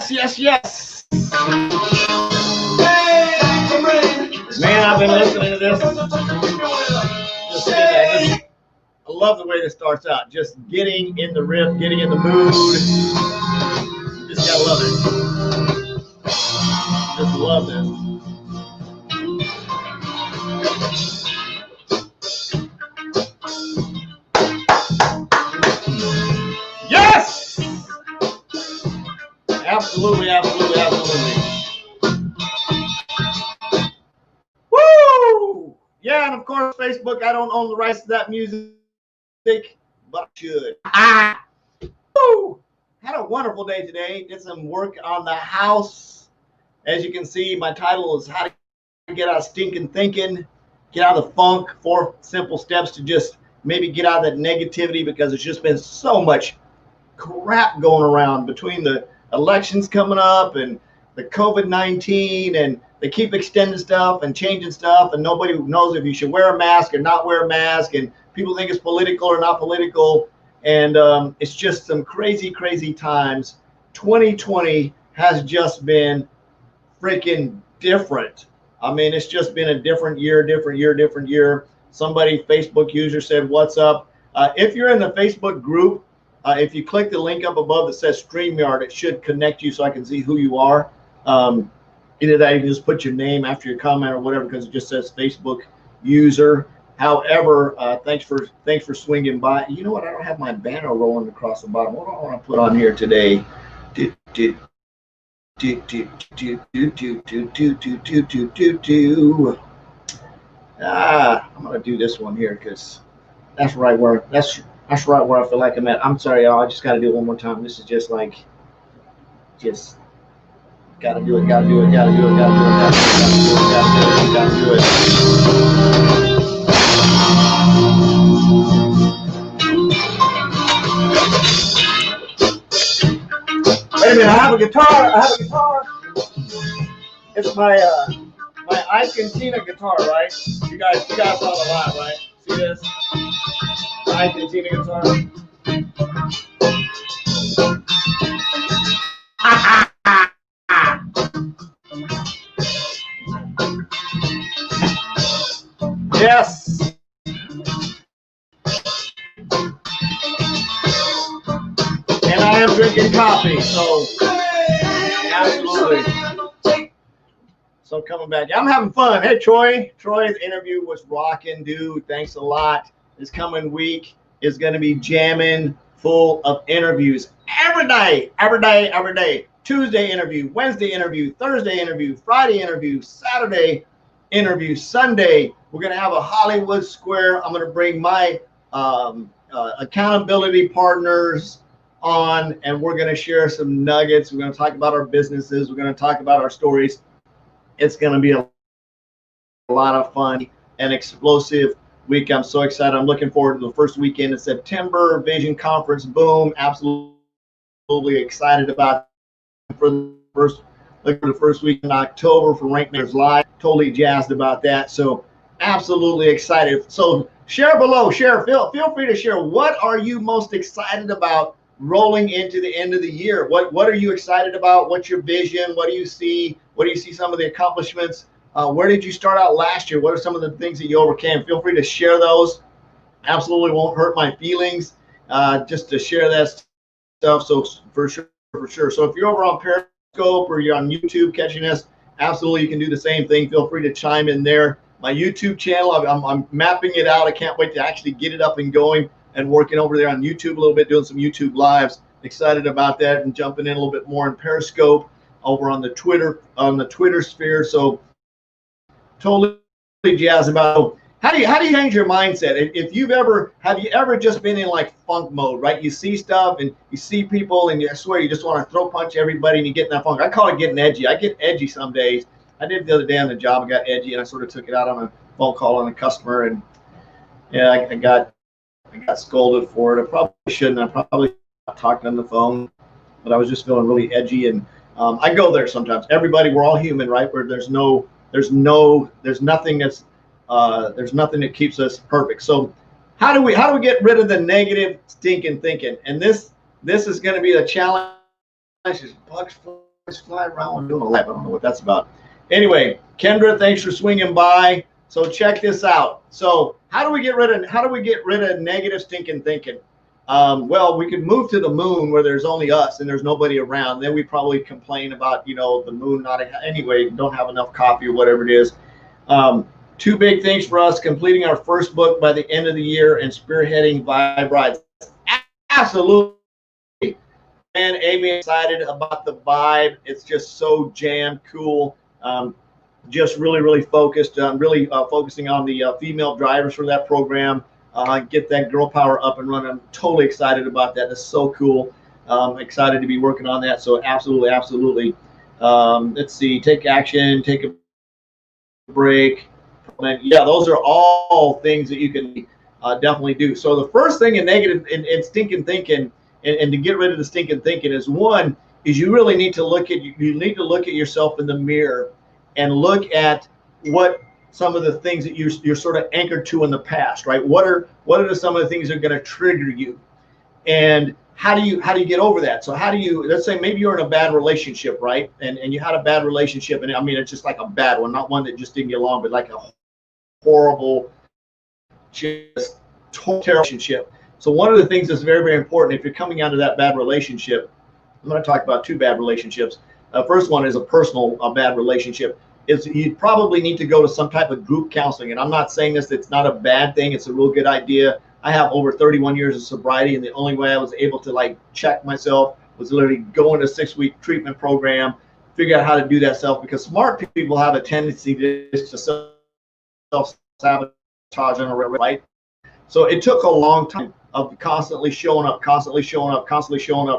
Yes, yes. Man, I've been listening to this. I love the way this starts out. Just getting in the riff, getting in the mood. Just gotta love it. Just love this. Yes! Absolutely, absolutely, absolutely. Woo! Yeah, and of course, Facebook, I don't own the rights to that music, but I should. Woo! Had a wonderful day today. Did some work on the house. As you can see, my title is How to Get Out of Stinken Thinking, Get Out of the Funk, 4 simple steps to just maybe get out of that negativity, because there's just been so much crap going around between the elections coming up and the COVID-19, and they keep extending stuff and changing stuff, and nobody knows if you should wear a mask or not wear a mask, and people think it's political or not political, and it's just some crazy, crazy times. 2020 has just been freaking different. I mean, it's just been a different year, different year, different year. Somebody, Facebook user, said, "What's up?" If you're in the Facebook group, if you click the link up above that says StreamYard, it should connect you so I can see who you are. Either that, you can just put your name after your comment or whatever, because it just says Facebook user. However, thanks for swinging by. You know what? I don't have my banner rolling across the bottom. What do I want to put on here today? I'm gonna do this one here because that's right where I feel like I'm at. I'm sorry, y'all. I just got to do it one more time. This is just like, just gotta do it, gotta do it, gotta do it, gotta do it, gotta do it, gotta do it, gotta do it. Wait a minute, I have a guitar. It's my Argentina guitar, right? You guys saw the lot, right? See this? Argentina guitar. Yes. And I am drinking coffee, so absolutely. So coming back, I'm having fun. Hey, Troy. Troy's interview was rocking, dude. Thanks a lot. This coming week is going to be jamming full of interviews every day. Tuesday interview, Wednesday interview, Thursday interview, Friday interview, Saturday interview, Sunday. We're going to have a Hollywood Square. I'm going to bring my accountability partners on, and we're going to share some nuggets. We're going to talk about our businesses. We're going to talk about our stories. It's going to be a lot of fun and explosive week. I'm so excited. I'm looking forward to the first weekend in September. Vision Conference, boom. Absolutely excited about it. For the first week in October for Rank Makers Live. Totally jazzed about that. So absolutely excited. So share below. Feel free to share. What are you most excited about rolling into the end of the year? What are you excited about? What's your vision? What do you see? What do you see some of the accomplishments? Where did you start out last year? What are some of the things that you overcame? Feel free to share those. Absolutely won't hurt my feelings just to share that stuff. So for sure. So if you're over on Periscope or you're on YouTube catching us, absolutely you can do the same thing. Feel free to chime in there. My YouTube channel, I'm mapping it out. I can't wait to actually get it up and going and working over there on YouTube a little bit, doing some YouTube lives. Excited about that, and jumping in a little bit more in Periscope over on the Twitter sphere. So totally jazzed about how do you change your mindset. If have you ever just been in like funk mode, right? You see stuff and you see people and I swear you just want to throw punch everybody and you get in that funk. I call it getting edgy. I get edgy some days. I did the other day on the job. I got edgy and I sort of took it out on a phone call on a customer, and yeah, I got scolded for it. I probably shouldn't. I probably talked on the phone, but I was just feeling really edgy. And I go there sometimes. Everybody, we're all human, right? Where there's nothing that keeps us perfect. So how do we get rid of the negative stinking thinking? And this is going to be a challenge. There's bugs fly around and doing a lap. I don't know what that's about. Anyway, Kendra, thanks for swinging by. So check this out. So how do we get rid of negative stinking thinking? Well, we could move to the moon where there's only us and there's nobody around. Then we probably complain about, the moon not anyway, don't have enough coffee or whatever it is. Two big things for us: completing our first book by the end of the year and spearheading Vibe Rides. Absolutely. And Amy, excited about the Vibe. It's just so jammed cool. Just really focused on focusing on the female drivers for that program. Get that girl power up and running. I'm totally excited about that. That's so cool. Excited to be working on that. So absolutely. Let's see. Take action. Take a break. And yeah, those are all things that you can definitely do. So the first thing in negative in stinking thinking, and to get rid of the stinking thinking, is you really need to look at yourself in the mirror and look at what some of the things that you're sort of anchored to in the past, right? What are some of the things that are going to trigger you, and how do you get over that? So let's say maybe you're in a bad relationship, right? And you had a bad relationship, and I mean, it's just like a bad one, not one that just didn't get along, but like a horrible, just terrible relationship. So one of the things that's very important, if you're coming out of that bad relationship, I'm going to talk about two bad relationships. First one is a bad relationship. You probably need to go to some type of group counseling. And I'm not saying this, it's not a bad thing. It's a real good idea. I have over 31 years of sobriety, and the only way I was able to check myself was literally go into a 6-week treatment program, figure out how to do that because smart people have a tendency to self-sabotage on a right? So it took a long time of constantly showing up,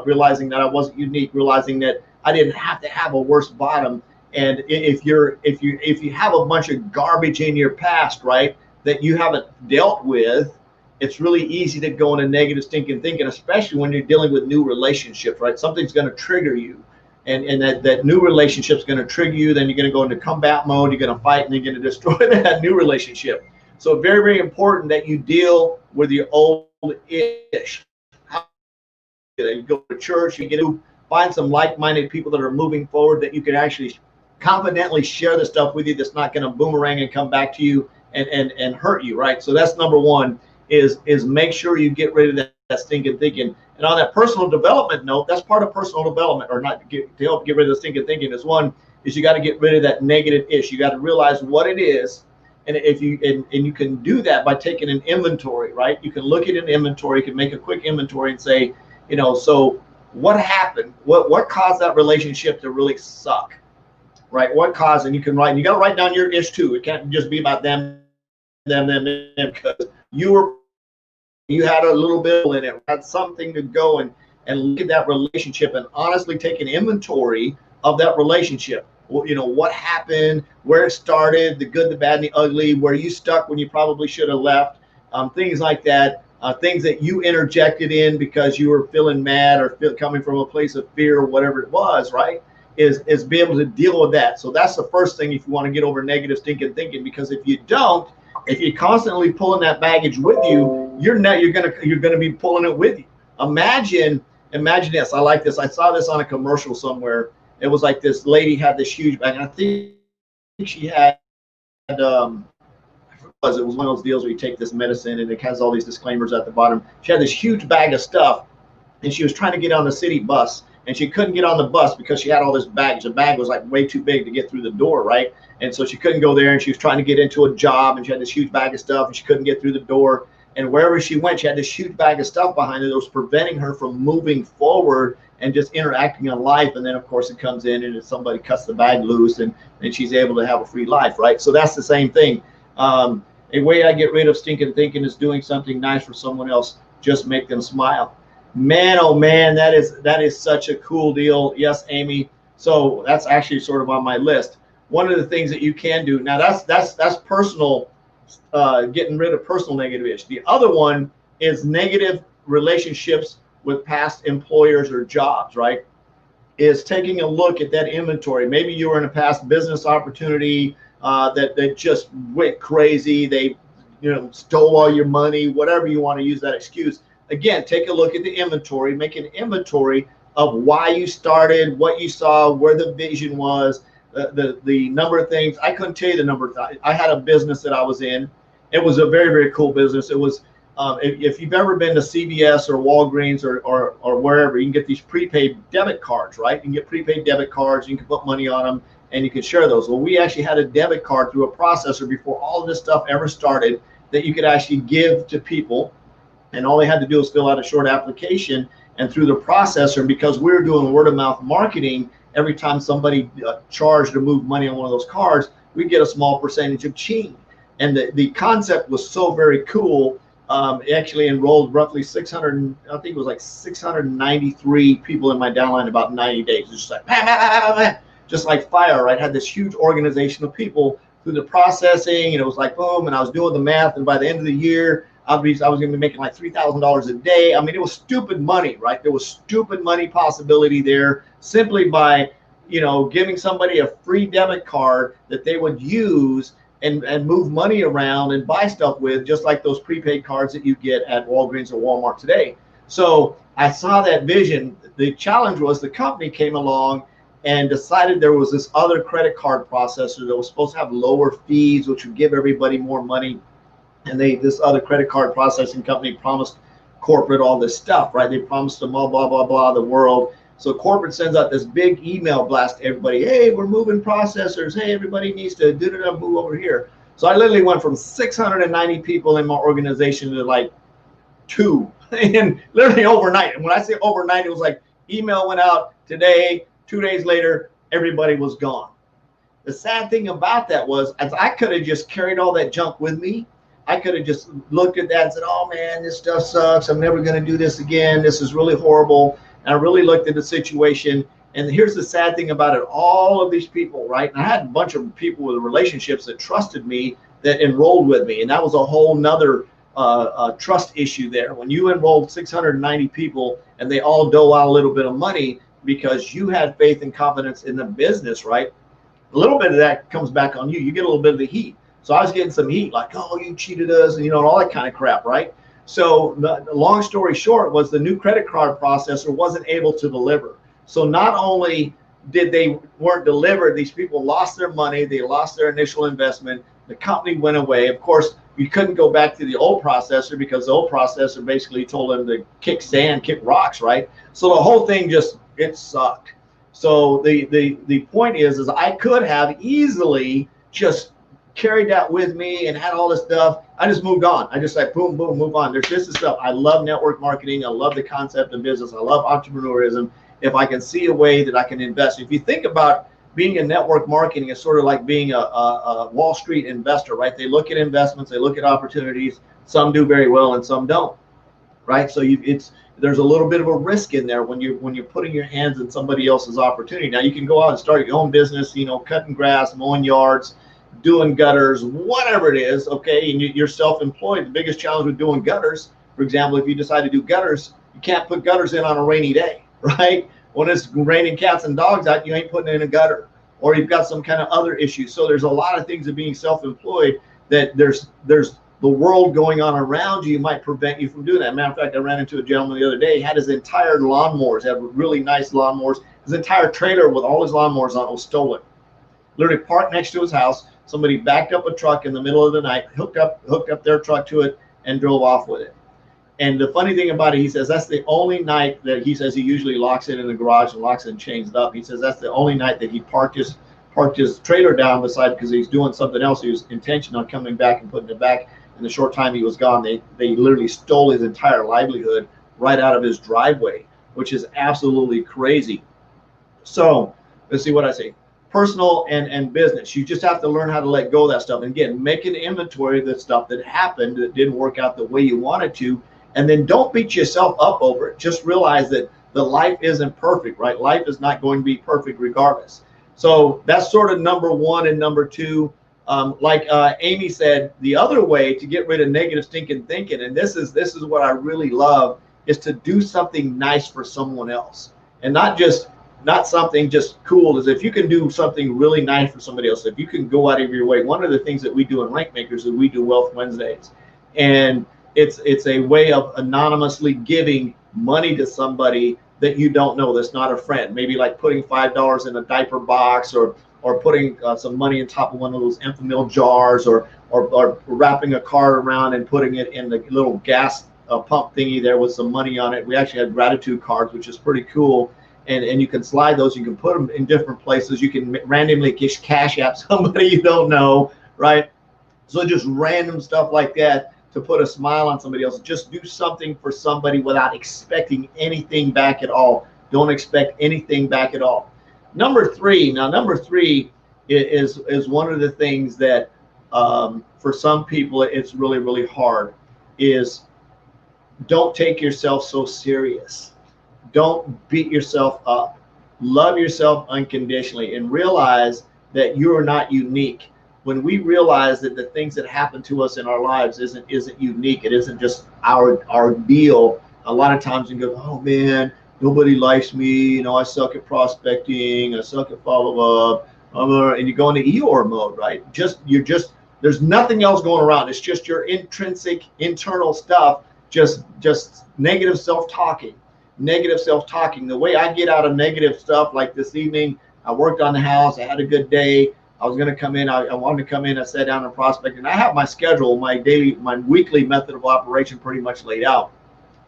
realizing that I wasn't unique, realizing that I didn't have to have a worse bottom. And if you have a bunch of garbage in your past, right, that you haven't dealt with, it's really easy to go into negative stinking thinking, especially when you're dealing with new relationships, right? Something's going to trigger you, and that new relationship's going to trigger you. Then you're going to go into combat mode. You're going to fight, and you're going to destroy that new relationship. So very important that you deal with your old ish. You go to church, find some like-minded people that are moving forward, that you can actually confidently share the stuff with you, that's not going to boomerang and come back to you and hurt you, right? So that's number one, is make sure you get rid of that stinking thinking. And on that personal development note, that's part of personal development, or not to help get rid of the stinking thinking, is you got to get rid of that negative ish. You got to realize what it is. And if you can do that by taking an inventory, right? You can look at an inventory, you can make a quick inventory and say, so what happened? What caused that relationship to really suck, right? What caused? And you got to write down your ish too. It can't just be about them, because you had a little bit in it, had something to go and look at that relationship and honestly take an inventory of that relationship. What happened, where it started, the good, the bad, and the ugly, where you stuck when you probably should have left, things like that, things that you interjected in because you were feeling mad or coming from a place of fear or whatever it was, right, is be able to deal with that. So that's the first thing if you want to get over negative stinking thinking, because if you don't, if you're constantly pulling that baggage with you, you're gonna be pulling it with you. Imagine this. I like this. I saw this on a commercial somewhere. It was like this lady had this huge bag, and I think she had it was one of those deals where you take this medicine and it has all these disclaimers at the bottom. She had this huge bag of stuff, and she was trying to get on the city bus, and she couldn't get on the bus because she had all this baggage. The bag was like way too big to get through the door, right? And so she couldn't go there, and she was trying to get into a job, and she had this huge bag of stuff, and she couldn't get through the door. And wherever she went, she had this huge bag of stuff behind her that was preventing her from moving forward and just interacting in life. And then, of course, it comes in and somebody cuts the bag loose, and she's able to have a free life, right? So that's the same thing. A way I get rid of stinking thinking is doing something nice for someone else. Just make them smile. Man, oh man, that is such a cool deal. Yes, Amy. So that's actually sort of on my list. One of the things that you can do now, that's personal. Getting rid of personal negative ish. The other one is negative relationships with past employers or jobs, right? Is taking a look at that inventory. Maybe you were in a past business opportunity that just went crazy. They stole all your money, whatever you want to use that excuse. Again, take a look at the inventory, make an inventory of why you started, what you saw, where the vision was, the number of things. I couldn't tell you the number of things. I had a business that I was in. It was a very, very cool business. It was, if you've ever been to CVS or Walgreens or wherever, you can get these prepaid debit cards, right? You can get prepaid debit cards, you can put money on them, and you can share those. Well, we actually had a debit card through a processor before all of this stuff ever started that you could actually give to people, and all they had to do was fill out a short application, and through the processor, because we were doing word of mouth marketing, every time somebody charged or moved money on one of those cards, we'd get a small percentage of ching. And the concept was so very cool. It actually enrolled roughly 600, I think it was like 693 people in my downline in about 90 days. It's just like, just like fire, right? Had this huge organization of people through the processing, and it was like boom, and I was doing the math, and by the end of the year, I was going to be making like $3,000 a day. I mean, it was stupid money, right? There was stupid money possibility there simply by, giving somebody a free debit card that they would use and move money around and buy stuff with, just like those prepaid cards that you get at Walgreens or Walmart today. So I saw that vision. The challenge was the company came along and decided there was this other credit card processor that was supposed to have lower fees, which would give everybody more money. And this other credit card processing company promised corporate all this stuff, right? They promised them all, blah, blah, blah, the world. So corporate sends out this big email blast to everybody. Hey, we're moving processors. Hey, everybody needs to move over here. So I literally went from 690 people in my organization to like 2, and literally overnight. And when I say overnight, it was like email went out today, 2 days later, everybody was gone. The sad thing about that was, as I could have just carried all that junk with me. I could have just looked at that and said, oh man, this stuff sucks. I'm never going to do this again. This is really horrible. And I really looked at the situation. And here's the sad thing about it. All of these people, right? And I had a bunch of people with relationships that trusted me, that enrolled with me. And that was a whole nother trust issue there. When you enrolled 690 people and they all dole out a little bit of money because you had faith and confidence in the business, right? A little bit of that comes back on you. You get a little bit of the heat. So I was getting some heat, like, oh, you cheated us, and all that kind of crap, right? So the long story short was the new credit card processor wasn't able to deliver. So not only did they weren't delivered, these people lost their money, they lost their initial investment, the company went away. Of course, you couldn't go back to the old processor because the old processor basically told them to kick sand, kick rocks, right? So the whole thing it sucked. So the point is I could have easily just carried that with me and had all this stuff. I just moved on. I just like boom, boom, move on. There's just this stuff. I love network marketing. I love the concept of business. I love entrepreneurism. If I can see a way that I can invest. If you think about being in network marketing, it's sort of like being a Wall Street investor, right? They look at investments, they look at opportunities. Some do very well and some don't, right? So there's a little bit of a risk in there when you're putting your hands in somebody else's opportunity. Now you can go out and start your own business, cutting grass, mowing yards, doing gutters, whatever it is, okay, and you're self-employed. The biggest challenge with doing gutters, for example, if you decide to do gutters, you can't put gutters in on a rainy day, right? When it's raining cats and dogs out, you ain't putting in a gutter, or you've got some kind of other issue. So there's a lot of things of being self-employed that there's the world going on around you might prevent you from doing that. Matter of fact, I ran into a gentleman the other day. He had his entire lawnmowers, had really nice lawnmowers. His entire trailer with all his lawnmowers on it was stolen. Literally parked next to his house. Somebody backed up a truck in the middle of the night, hooked up their truck to it, and drove off with it. And the funny thing about it, he says that's the only night that he says he usually locks it in the garage and locks it and chains it up. He says that's the only night that he parked his trailer down beside because he's doing something else. He was intentional on coming back and putting it back. In the short time he was gone, they literally stole his entire livelihood right out of his driveway, which is absolutely crazy. So let's see what I say. Personal and business. You just have to learn how to let go of that stuff. And again, make an inventory of the stuff that happened that didn't work out the way you wanted to. And then don't beat yourself up over it. Just realize that the life isn't perfect, right? Life is not going to be perfect regardless. So that's sort of number one. And number two, like Amy said, the other way to get rid of negative stinking thinking, and this is what I really love, is to do something nice for someone else. And not something just cool. Is if you can do something really nice for somebody else, if you can go out of your way. One of the things that we do in Rank Makers is we do Wealth Wednesdays, and it's a way of anonymously giving money to somebody that you don't know, that's not a friend. Maybe like putting $5 in a diaper box, or putting some money on top of one of those Enfamil jars, or wrapping a card around and putting it in the little gas pump thingy there with some money on it. We actually had gratitude cards, which is pretty cool. And you can slide those. You can put them in different places. You can randomly cash app somebody you don't know, right? So just random stuff like that to put a smile on somebody else. Just do something for somebody without expecting anything back at all. Don't expect anything back at all. Number three is one of the things that for some people it's really, really hard, is don't take yourself so serious. Don't beat yourself up. Love yourself unconditionally and realize that you are not unique. When we realize that the things that happen to us in our lives isn't unique, it isn't just our deal. A lot of times you go, oh man, nobody likes me. You know, I suck at prospecting. I suck at follow-up. And you go into Eeyore mode, right? There's nothing else going around. It's just your intrinsic internal stuff, just negative self-talking. The way I get out of negative stuff, like this evening, I worked on the house. I had a good day. I was going to come in. I wanted to come in. I sat down and prospect, and I have my schedule, my weekly method of operation pretty much laid out,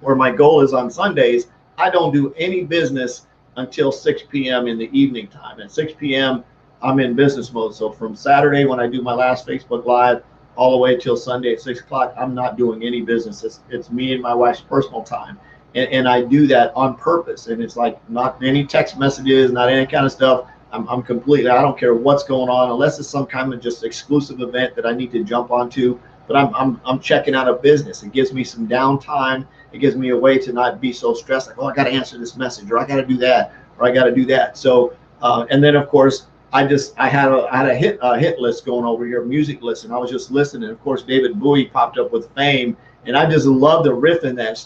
where my goal is on Sundays, I don't do any business until 6 p.m. in the evening time. At 6 p.m., I'm in business mode. So from Saturday when I do my last Facebook Live all the way till Sunday at 6 o'clock, I'm not doing any business. It's me and my wife's personal time. And I do that on purpose. And it's like not any text messages, not any kind of stuff. I'm completely, I don't care what's going on, unless it's some kind of just exclusive event that I need to jump onto. But I'm checking out of business. It gives me some downtime. It gives me a way to not be so stressed, like, oh, I got to answer this message, or I got to do that, or I got to do that. So, and then of course, I had a hit list going over here, music list, and I was just listening. Of course, David Bowie popped up with Fame, and I just love the riff in that. It's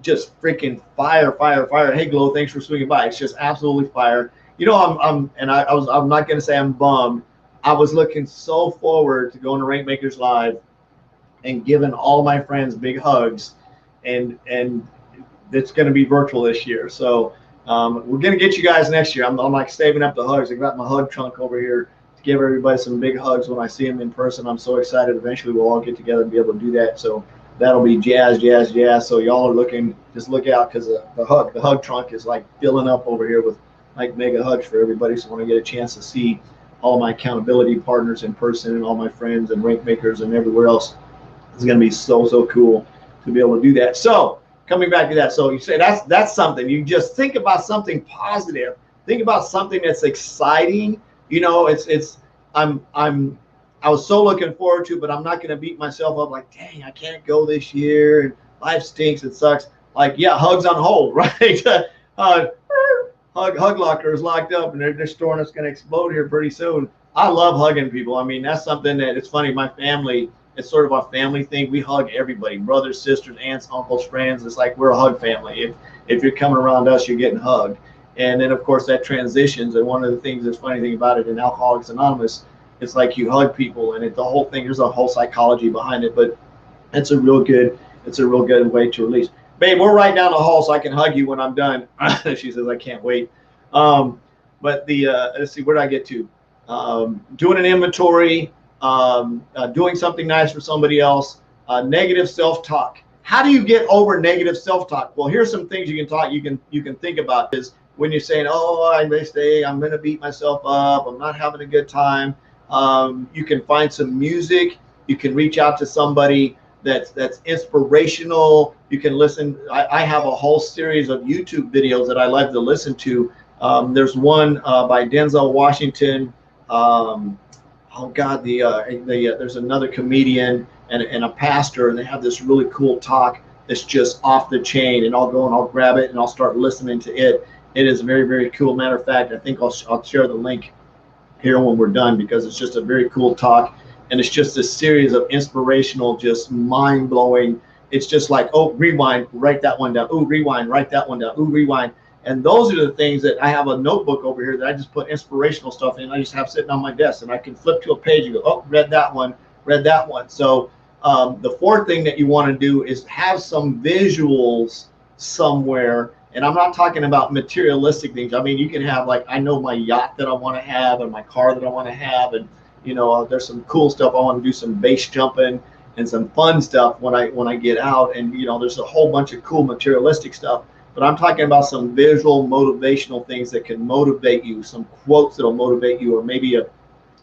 just freaking fire. Hey, Glow, thanks for swinging by. It's just absolutely fire. You know, I'm not gonna say I'm bummed. I was looking so forward to going to Rankmakers Live and giving all my friends big hugs, and it's going to be virtual this year. So we're going to get you guys next year. I'm like saving up the hugs. I got my hug trunk over here to give everybody some big hugs when I see them in person. I'm so excited. Eventually we'll all get together and be able to do that. So that'll be jazz. So y'all are looking, just look out, because the hug trunk is like filling up over here with like mega hugs for everybody. So when I get a chance to see all my accountability partners in person and all my friends and rank makers and everywhere else, it's going to be so cool to be able to do that. So coming back to that, so you say that's something. You just think about something positive. Think about something that's exciting. You know, I was so looking forward to, but I'm not going to beat myself up like, dang, I can't go this year, and life stinks, it sucks. Like, yeah, hugs on hold, right? Hug locker is locked up, and they're storing it's going to explode here pretty soon. I love hugging people. I mean, that's something that, it's funny, my family, it's sort of a family thing. We hug everybody, brothers, sisters, aunts, uncles, friends. It's like we're a hug family. If you're coming around us, you're getting hugged. And then, of course, that transitions. And one of the things that's funny thing about it in Alcoholics Anonymous, it's like you hug people, and the whole thing, there's a whole psychology behind it. But it's a real good way to release. Babe, we're right down the hall, so I can hug you when I'm done. She says, I can't wait. But let's see, where did I get to? Doing an inventory, doing something nice for somebody else, negative self-talk. How do you get over negative self-talk? Well, here's some things you can think about. Is when you're saying, oh, I'm going to beat myself up, I'm not having a good time. You can find some music. You can reach out to somebody that's inspirational. You can listen. I have a whole series of YouTube videos that I like to listen to. There's one by Denzel Washington. Oh God, there's another comedian and a pastor, and they have this really cool talk that's just off the chain. And I'll go and I'll grab it and I'll start listening to it. It is very cool. Matter of fact, I think I'll share the link here when we're done, because it's just a very cool talk, and it's just a series of inspirational, just mind-blowing. It's just like, oh, rewind, write that one down. Oh, rewind, write that one down. Oh, rewind. And those are the things that I have a notebook over here that I just put inspirational stuff in. I just have sitting on my desk, and I can flip to a page and go, oh, read that one. So the fourth thing that you want to do is have some visuals somewhere And I'm not talking about materialistic things. I mean, you can have, like, I know my yacht that I want to have and my car that I want to have, and there's some cool stuff. I want to do some base jumping and some fun stuff when I get out, and there's a whole bunch of cool materialistic stuff. But I'm talking about some visual motivational things that can motivate you, some quotes that'll motivate you, or maybe a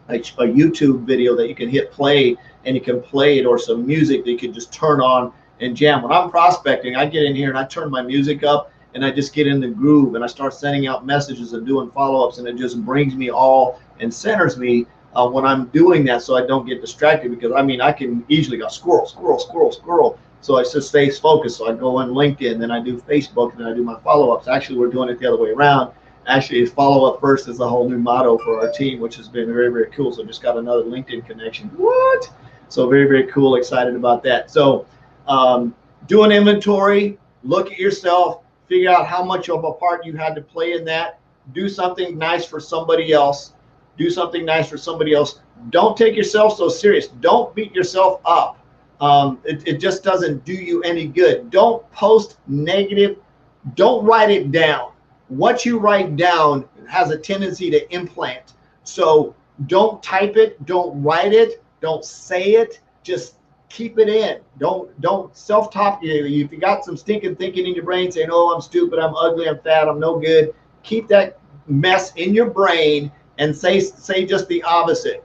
YouTube video that you can hit play and you can play it, or some music that you can just turn on and jam. When I'm prospecting, I get in here and I turn my music up and I just get in the groove and I start sending out messages and doing follow-ups, and it just brings me all and centers me when I'm doing that, so I don't get distracted. Because I mean, I can easily go squirrel, squirrel, squirrel, squirrel. So I just stay focused. So I go on LinkedIn, then I do Facebook, and then I do my follow-ups. Actually, we're doing it the other way around. Actually, follow up first is a whole new motto for our team, which has been very, very cool. So just got another LinkedIn connection. What? So very, very cool. Excited about that. So do an inventory, look at yourself, figure out how much of a part you had to play in that. Do something nice for somebody else. Do something nice for somebody else. Don't take yourself so serious. Don't beat yourself up. It just doesn't do you any good. Don't post negative. Don't write it down. What you write down has a tendency to implant. So don't type it, don't write it, don't say it, just keep it in. Don't self-talk. If you got some stinking thinking in your brain saying, oh, I'm stupid, I'm ugly, I'm fat, I'm no good, keep that mess in your brain and say just the opposite.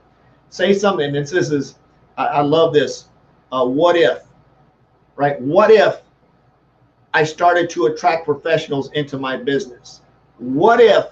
Say something. And this is, I love this. What if, right? What if I started to attract professionals into my business? What if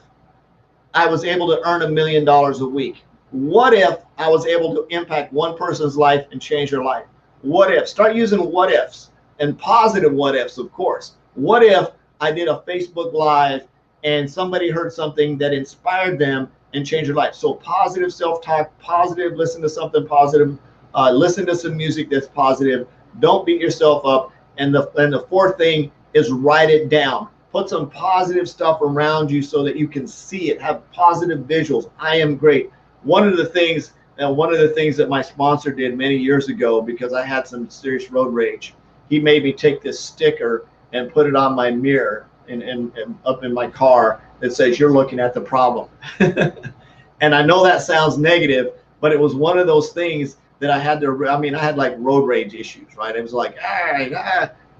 I was able to earn $1 million a week? What if I was able to impact one person's life and change their life? What if? Start using what ifs, and positive what ifs, of course. What if I did a Facebook Live and somebody heard something that inspired them and changed their life? So positive self-talk, positive, listen to something positive, listen to some music that's positive. Don't beat yourself up. And the fourth thing is write it down. Put some positive stuff around you so that you can see it. Have positive visuals. I am great. One of the things that my sponsor did many years ago, because I had some serious road rage, he made me take this sticker and put it on my mirror and up in my car that says, "You're looking at the problem." And I know that sounds negative, but it was one of those things that I had to, I mean, I had like road rage issues, right? It was like,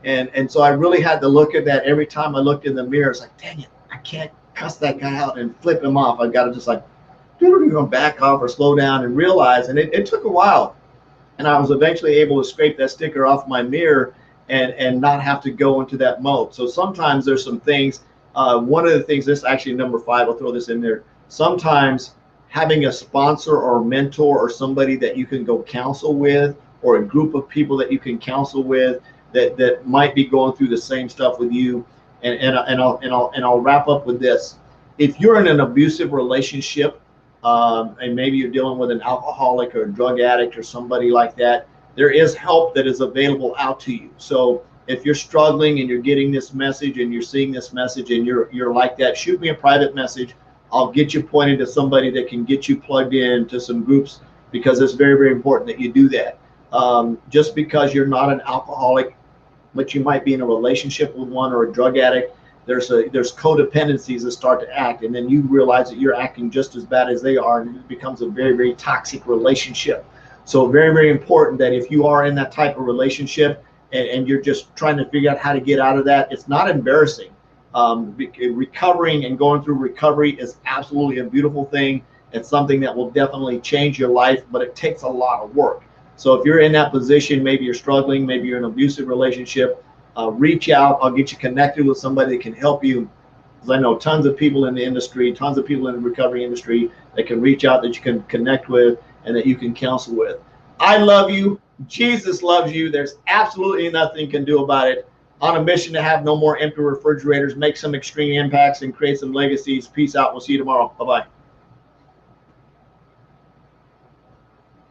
and so I really had to look at that every time I looked in the mirror. It's like, dang it, I can't cuss that guy out and flip him off. I've got to just like, back off or slow down and realize. And it took a while. And I was eventually able to scrape that sticker off my mirror and not have to go into that mode. So sometimes there's some things, one of the things, this actually number 5, I'll throw this in there. Sometimes having a sponsor or a mentor or somebody that you can go counsel with, or a group of people that you can counsel with that might be going through the same stuff with you. And I'll wrap up with this. If you're in an abusive relationship, and maybe you're dealing with an alcoholic or a drug addict or somebody like that, there is help that is available out to you. So if you're struggling and you're getting this message and you're seeing this message and you're like that, shoot me a private message. I'll get you pointed to somebody that can get you plugged in to some groups, because it's very, very important that you do that. Just because you're not an alcoholic, but you might be in a relationship with one, or a drug addict, there's codependencies that start to act, and then you realize that you're acting just as bad as they are, and it becomes a very, very toxic relationship. So very, very important that if you are in that type of relationship and you're just trying to figure out how to get out of that, it's not embarrassing. Recovering and going through recovery is absolutely a beautiful thing. It's something that will definitely change your life, but it takes a lot of work. So if you're in that position, maybe you're struggling, maybe you're in an abusive relationship, reach out. I'll get you connected with somebody that can help you. Because I know tons of people in the industry, tons of people in the recovery industry that can reach out, that you can connect with, and that you can counsel with. I love you. Jesus loves you. There's absolutely nothing you can do about it. On a mission to have no more empty refrigerators, make some extreme impacts, and create some legacies. Peace out. We'll see you tomorrow. Bye-bye.